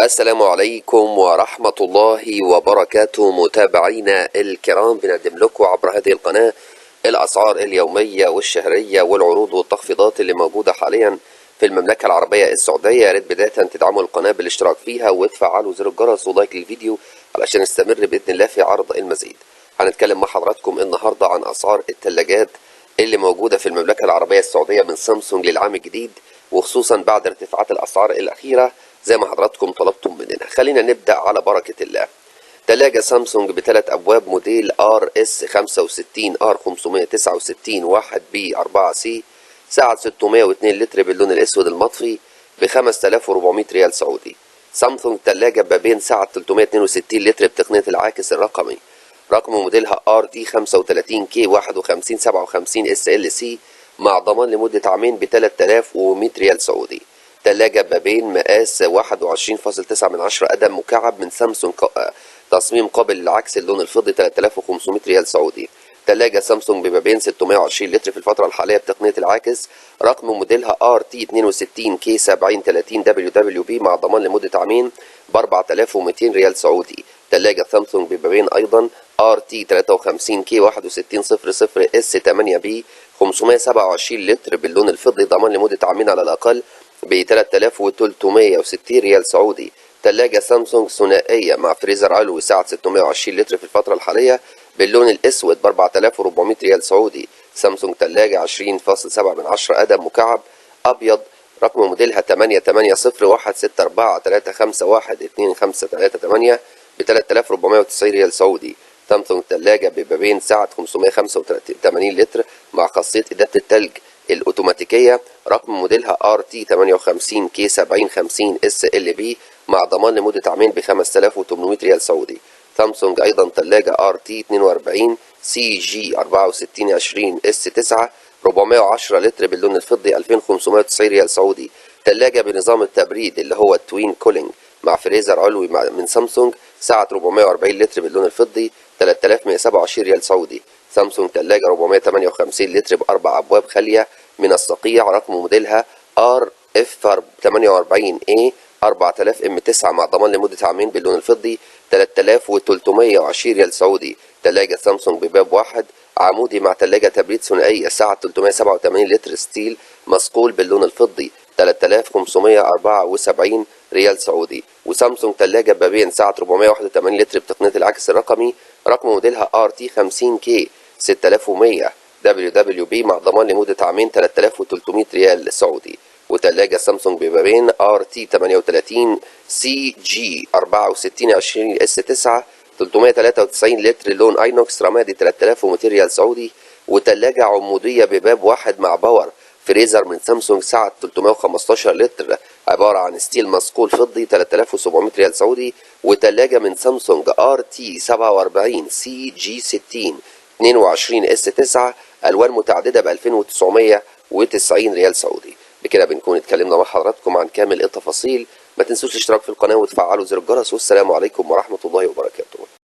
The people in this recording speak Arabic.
السلام عليكم ورحمة الله وبركاته. متابعينا الكرام، بنقدم لكم عبر هذه القناة الأسعار اليومية والشهرية والعروض والتخفيضات اللي موجودة حاليا في المملكة العربية السعودية. يا ريت بداية تدعموا القناة بالاشتراك فيها وتفعلوا زر الجرس ولايك للفيديو علشان نستمر بإذن الله في عرض المزيد. هنتكلم مع حضراتكم النهاردة عن أسعار الثلاجات اللي موجودة في المملكة العربية السعودية من سامسونج للعام الجديد، وخصوصا بعد ارتفاعات الأسعار الأخيرة زي ما حضراتكم طلبتم مننا. خلينا نبدأ على بركة الله. تلاجة سامسونج بثلاث أبواب موديل RS 65 R569 1 B 4 C، سعة 602 لتر باللون الأسود المطفي ب 5400 ريال سعودي. سامسونج تلاجة بابين سعة 362 لتر بتقنية العاكس الرقمي، رقم موديلها RD 35K 5157 SLC مع ضمان لمدة عامين ب 3100 ريال سعودي. تلاجة بابين مقاس 21.9 قدم مكعب من سامسونج، تصميم قابل للعكس اللون الفضي 3500 ريال سعودي. تلاجة سامسونج ببابين 620 لتر في الفترة الحالية بتقنية العاكس، رقم موديلها RT 62K 7030 WWB مع ضمان لمدة عامين ب 4200 ريال سعودي. تلاجة سامسونج ببابين أيضا RT 53K 6100 S8B 527 لتر باللون الفضي، ضمان لمدة عامين على الأقل ب 3360 ريال سعودي. تلاجة سامسونج ثنائية مع فريزر علوي سعة 620 لتر في الفترة الحالية باللون الأسود ب 4400 ريال سعودي. سامسونج تلاجة 20.7 قدم مكعب أبيض، رقم موديلها 88016453125338 ب 3490 ريال سعودي. سامسونج تلاجة ببابين سعة 585 لتر مع خاصية إدارة التلج الأوتوماتيكية، رقم موديلها RT 58K 7050 SLB مع ضمان لمدة عامين ب 5800 ريال سعودي. سامسونج أيضا تلاجة RT 42 CG 6420 S9 410 لتر باللون الفضي 2590 ريال سعودي. تلاجة بنظام التبريد اللي هو التوين كولينج مع فريزر علوي من سامسونج، سعة 440 لتر باللون الفضي 3127 ريال سعودي. سامسونج تلاجة 458 لتر بأربع أبواب خالية من الصقيع، رقم موديلها RF 48A 4000 M9 مع ضمان لمدة عامين باللون الفضي 3320 ريال سعودي. تلاجة سامسونج بباب واحد عمودي مع تلاجة تبريد ثنائية سعة 387 لتر ستيل مصقول باللون الفضي 3574 ريال سعودي. وسامسونج تلاجة بابين سعة 481 لتر بتقنية العكس الرقمي، رقم موديلها RT 50K 6100 WWB مع ضمان لمدة عامين 3300 ريال سعودي. وتلاجة سامسونج ببابين RT 38 CG 6420 S9 393 لتر لون اينوكس رمادي 3200 ريال سعودي. وتلاجة عمودية بباب واحد مع باور فريزر من سامسونج سعة 315 لتر عبارة عن ستيل مصقول فضي 3700 ريال سعودي. وتلاجة من سامسونج RT 47 CG 60 22 S9 ألوان متعددة ب 2990 ريال سعودي. بكده بنكون اتكلمنا مع حضراتكم عن كامل التفاصيل. ما تنسوش الاشتراك في القناة وتفعلوا زر الجرس، والسلام عليكم ورحمة الله وبركاته.